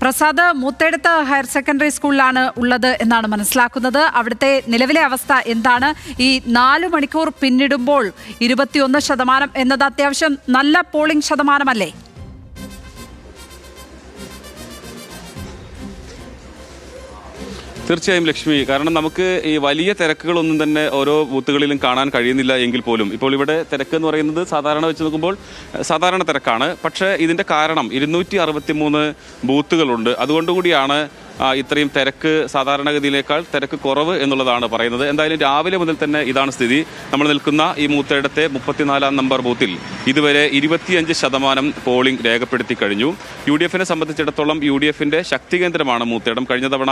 Prasad Moothedath higher secondary സ്കൂളിലാണ് ഉള്ളത് എന്നാണ് മനസ്സിലാക്കുന്നത്. അവിടുത്തെ നിലവിലെ അവസ്ഥ എന്താണ്? ഈ 4 മണിക്കൂർ പിന്നിടുമ്പോൾ 21% എന്നത് അത്യാവശ്യം നല്ല പോളിംഗ് ശതമാനമല്ലേ? തീർച്ചയായും ലക്ഷ്മി, കാരണം നമുക്ക് ഈ വലിയ തിരക്കുകളൊന്നും തന്നെ ഓരോ ബൂത്തുകളിലും കാണാൻ കഴിയുന്നില്ല എങ്കിൽ പോലും ഇപ്പോൾ ഇവിടെ തിരക്ക് എന്ന് പറയുന്നത് സാധാരണ വെച്ച് നോക്കുമ്പോൾ സാധാരണ തിരക്കാണ്. പക്ഷേ ഇതിൻ്റെ കാരണം 263 ബൂത്തുകളുണ്ട്. അതുകൊണ്ടുകൂടിയാണ് ഇത്രയും തിരക്ക്, സാധാരണഗതിയിലേക്കാൾ തിരക്ക് കുറവ് എന്നുള്ളതാണ് പറയുന്നത്. എന്തായാലും രാവിലെ മുതൽ തന്നെ ഇതാണ് സ്ഥിതി. നമ്മൾ നിൽക്കുന്ന ഈ മൂത്തേടത്തെ 34-ാം നമ്പർ ബൂത്തിൽ ഇതുവരെ 25% പോളിംഗ് രേഖപ്പെടുത്തി കഴിഞ്ഞു. UDF-നെ സംബന്ധിച്ചിടത്തോളം UDF-ന്റെ ശക്തി കേന്ദ്രമാണ് മൂത്തേടം. കഴിഞ്ഞ തവണ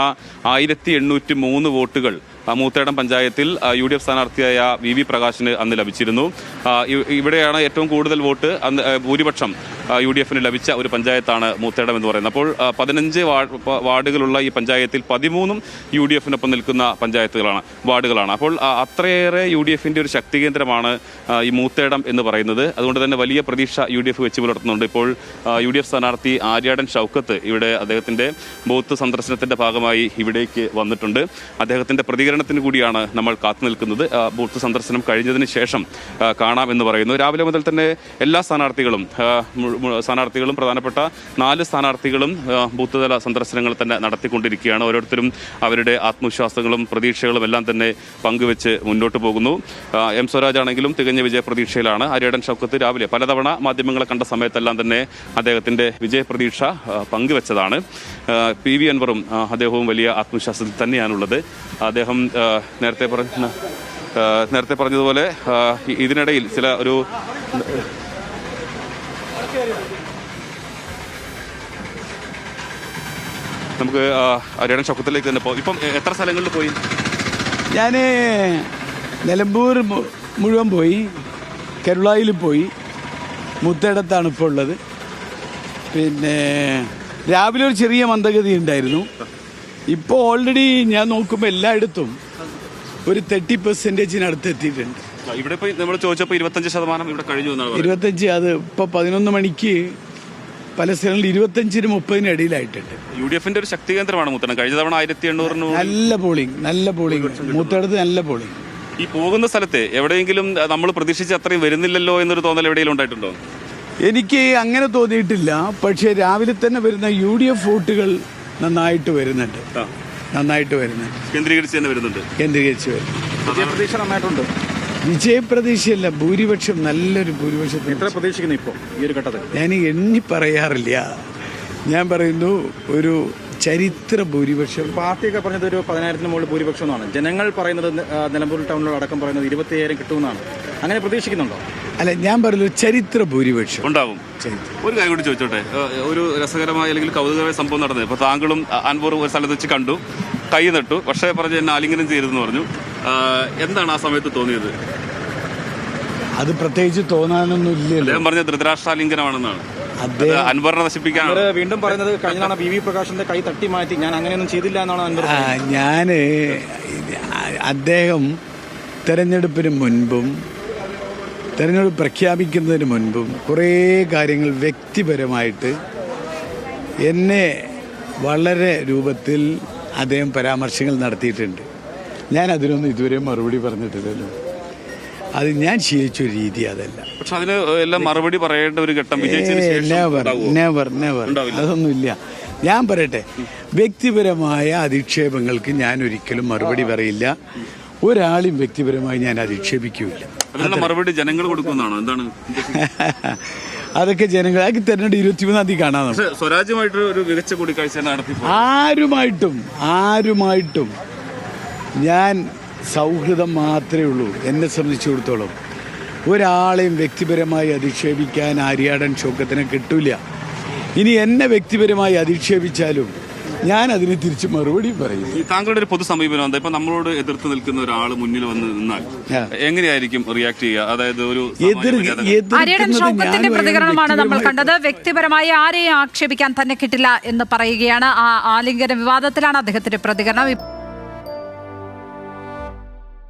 1803 വോട്ടുകൾ മൂത്തേടം പഞ്ചായത്തിൽ UDF സ്ഥാനാർത്ഥിയായ VV പ്രകാശിന് അന്ന് ലഭിച്ചിരുന്നു. ഇവിടെയാണ് ഏറ്റവും കൂടുതൽ വോട്ട് ഭൂരിപക്ഷം UDF-ന് ലഭിച്ച ഒരു പഞ്ചായത്താണ് മൂത്തേടം എന്ന് പറയുന്നത്. അപ്പോൾ 15 വാർഡുകളുള്ള ഈ പഞ്ചായത്തിൽ 13 UDF-നൊപ്പം നിൽക്കുന്ന വാർഡുകളാണ്. അപ്പോൾ അത്രയേറെ UDF-ന്റെ ഒരു ശക്തി കേന്ദ്രമാണ് ഈ മൂത്തേടം എന്ന് പറയുന്നത്. അതുകൊണ്ട് തന്നെ വലിയ പ്രതീക്ഷ UDF വെച്ച് പുലർത്തുന്നുണ്ട്. ഇപ്പോൾ UDF സ്ഥാനാർത്ഥി ആര്യാടൻ ഷൗക്കത്ത് ഇവിടെ അദ്ദേഹത്തിൻ്റെ ബൂത്ത് സന്ദർശനത്തിൻ്റെ ഭാഗമായി ഇവിടേക്ക് വന്നിട്ടുണ്ട്. അദ്ദേഹത്തിൻ്റെ പ്രതികരണത്തിന് കൂടിയാണ് നമ്മൾ കാത്തു നിൽക്കുന്നത്. ബൂത്ത് സന്ദർശനം കഴിഞ്ഞതിന് ശേഷം കാണാം എന്ന് പറയുന്നു. രാവിലെ മുതൽ തന്നെ എല്ലാ സ്ഥാനാർത്ഥികളും പ്രധാനപ്പെട്ട 4 സ്ഥാനാർത്ഥികളും ബൂത്ത് തല സന്ദർശനങ്ങൾ തന്നെ നടത്തിക്കൊണ്ടിരിക്കുകയാണ്. ഓരോരുത്തരും അവരുടെ ആത്മവിശ്വാസങ്ങളും പ്രതീക്ഷകളും എല്ലാം തന്നെ പങ്കുവെച്ച് മുന്നോട്ട് പോകുന്നു. M സ്വരാജ് ആണെങ്കിലും തികഞ്ഞ വിജയപ്രതീക്ഷയിലാണ്. ആര്യാടൻ ഷൗക്കത്ത് രാവിലെ പലതവണ മാധ്യമങ്ങളെ കണ്ട സമയത്തെല്ലാം തന്നെ അദ്ദേഹത്തിൻ്റെ വിജയപ്രതീക്ഷ പങ്കുവെച്ചതാണ്. PV അൻവറും അദ്ദേഹവും വലിയ ആത്മവിശ്വാസത്തിൽ തന്നെയാണുള്ളത്. അദ്ദേഹം നേരത്തെ പറഞ്ഞതുപോലെ ഇതിനിടയിൽ നമുക്ക് ആര്യാടൻ ഷൗക്കത്തിലേക്ക് തന്നെ പോകാം. ഇപ്പം എത്ര സ്ഥലങ്ങളിൽ പോയി? ഞാൻ നിലമ്പൂർ മുഴുവൻ പോയി, കരുളായിൽ പോയി, മുത്തേടത്താണ് ഇപ്പോൾ ഉള്ളത്. പിന്നെ രാവിലെ ഒരു ചെറിയ മന്ദഗതി ഉണ്ടായിരുന്നു. ഇപ്പോൾ ഓൾറെഡി ഞാൻ നോക്കുമ്പോൾ എല്ലായിടത്തും ഒരു 30% അടുത്ത് എത്തിയിട്ടുണ്ട്. ഇവിടെ ഇപ്പോൾ നമ്മൾ ചോദിച്ചപ്പോൾ 25% ഇവിടെ കഴിഞ്ഞു എന്നാണ്. 25, അത് ഇപ്പോൾ 11 മണിക്ക് പല സ്ഥലങ്ങളിൽ 25-നും 30-നും ഇടയിലായിട്ടുണ്ട്. UDF-ന്റെ ഒരു ശക്തി കേന്ദ്രമാണ് മൂത്തേടം. കഴിഞ്ഞ തവണ 1800 നല്ല പോളിംഗ് മൂത്തേടത്ത് നല്ല പോളിംഗ്. ഈ പോകുന്ന സ്ഥലത്തെ എവിടെയെങ്കിലും നമ്മൾ പ്രതീക്ഷിച്ച് അത്രയും വരുന്നില്ലല്ലോ എന്നൊരു തോന്നൽ എവിടെയെങ്കിലും ഉണ്ടായിട്ടുണ്ടോ? എനിക്ക് അങ്ങനെ തോന്നിയിട്ടില്ല. പക്ഷേ രാവിലെ തന്നെ വരുന്ന UDF വോട്ടുകൾ നന്നായിട്ട് വരുന്നുണ്ട്. കേന്ദ്രീകരിച്ച് വരുന്നു. വിജയപ്രതീക്ഷ നന്നായിട്ടുണ്ട്. വിജയപ്രതീക്ഷയല്ല, ഭൂരിപക്ഷം, നല്ലൊരു ഭൂരിപക്ഷത്തിന്. എത്ര പ്രതീക്ഷിക്കുന്നു ഇപ്പോൾ ഈ ഒരു ഘട്ടത്തിൽ? ഞാൻ എണ്ണി പറയാറില്ല. ഞാൻ പറയുന്നു ഒരു ചരിത്ര ഭൂരിപക്ഷം. പാർട്ടിയൊക്കെ പറഞ്ഞത് ഒരു 10,000-ന് മുകളിൽ ഭൂരിപക്ഷം എന്നാണ്. ജനങ്ങൾ പറയുന്നത്, നിലമ്പൂർ ടൗണിലുള്ള അടക്കം പറയുന്നത് 27,000 കിട്ടുമെന്നാണ്. അങ്ങനെ പ്രതീക്ഷിക്കുന്നുണ്ടോ? അല്ല, ഞാൻ പറയുന്നത് ചരിത്ര ഭൂരിപക്ഷം ഉണ്ടാവും. ഒരു കാര്യം കൂടി ചോദിച്ചോട്ടെ. ഒരു രസകരമായ അല്ലെങ്കിൽ കൗതുകമായ സംഭവം നടന്നത്. ഇപ്പോൾ താങ്കളും അൻവറും ഒരു സ്ഥലത്ത് വെച്ച് കണ്ടു, കൈ നട്ടു, പക്ഷേ പറഞ്ഞ് എന്നെ ആലിംഗനം ചെയ്തെന്ന് പറഞ്ഞു. എന്താണ് ആ സമയത്ത് തോന്നിയത്? അത് പ്രത്യേകിച്ച് തോന്നാനൊന്നും ഇല്ലല്ലോ. അദ്ദേഹം പറഞ്ഞ ധൃതരാഷ്ട്രാലിംഗനമാണെന്നാണ്. അൻവറിനെ നശിപ്പിക്കാൻ വീണ്ടും പറയുന്നത് കഴിഞ്ഞ VV പ്രകാശിന്റെ കൈ തട്ടി മാറ്റി, ഞാൻ അങ്ങനെയൊന്നും ചെയ്തില്ല എന്നാണ് അൻവർ. അദ്ദേഹം തെരഞ്ഞെടുപ്പിന് മുൻപും തെരഞ്ഞെടുപ്പ് പ്രഖ്യാപിക്കുന്നതിന് മുൻപും കുറേ കാര്യങ്ങൾ വ്യക്തിപരമായിട്ട് എന്നെ വളരെ രൂപത്തിൽ അദ്ദേഹം പരാമർശങ്ങൾ നടത്തിയിട്ടുണ്ട്. ഞാൻ അതിനൊന്നും ഇതുവരെ മറുപടി പറഞ്ഞിട്ടില്ലല്ലോ. അത് ഞാൻ ശീലിച്ചൊരു രീതി അതല്ല. പക്ഷെ അതിന് എല്ലാം മറുപടി പറയേണ്ട ഒരു ഘട്ടം നെവർ അതൊന്നുമില്ല. ഞാൻ പറയട്ടെ, വ്യക്തിപരമായ അധിക്ഷേപങ്ങൾക്ക് ഞാൻ ഒരിക്കലും മറുപടി പറയില്ല. ഒരാളും വ്യക്തിപരമായി ഞാൻ അധിക്ഷേപിക്കില്ല. മറുപടി ജനങ്ങൾ കൊടുക്കുന്നതാണോ? എന്താണ് അതൊക്കെ ജനങ്ങളാക്കി തെരഞ്ഞെടുപ്പ് 23-ാം തീയതി കാണാം. സ്വരാജ്യമായിട്ട് ഒരു മികച്ച കൂടിക്കാഴ്ച നടത്തി. ആരുമായിട്ടും ഞാൻ സൗഹൃദം മാത്രമേ ഉള്ളൂ. എന്നെ സംബന്ധിച്ചിടത്തോളം ഒരാളെയും വ്യക്തിപരമായി അധിക്ഷേപിക്കാൻ ആര്യാടൻ ഷൗക്കത്തിനെ കിട്ടൂല. ഇനി എന്നെ വ്യക്തിപരമായി അധിക്ഷേപിച്ചാലും ഞാൻ അതിന് തിരിച്ച് മറുപടി പറയും. താങ്കളുടെ ഒരു പൊതു സമീപനം, ഇപ്പൊ നമ്മളോട് എതിർത്ത് നിൽക്കുന്ന ഒരാൾ മുന്നിൽ വന്ന് നിന്നാൽ എങ്ങനെയായിരിക്കും റിയാക്ട് ചെയ്യുക? അതായത് ഒരു ആര്യാടൻ ഷൗക്കത്തിന്റെ പ്രതികരണമാണ് നമ്മൾ കണ്ടത്. വ്യക്തിപരമായി ആരെയും ആക്ഷേപിക്കാൻ തന്നെ കിട്ടില്ല എന്ന് പറയുകയാണ്. ആ ആലിംഗന വിവാദത്തിലാണ് അദ്ദേഹത്തിന്റെ പ്രതികരണം.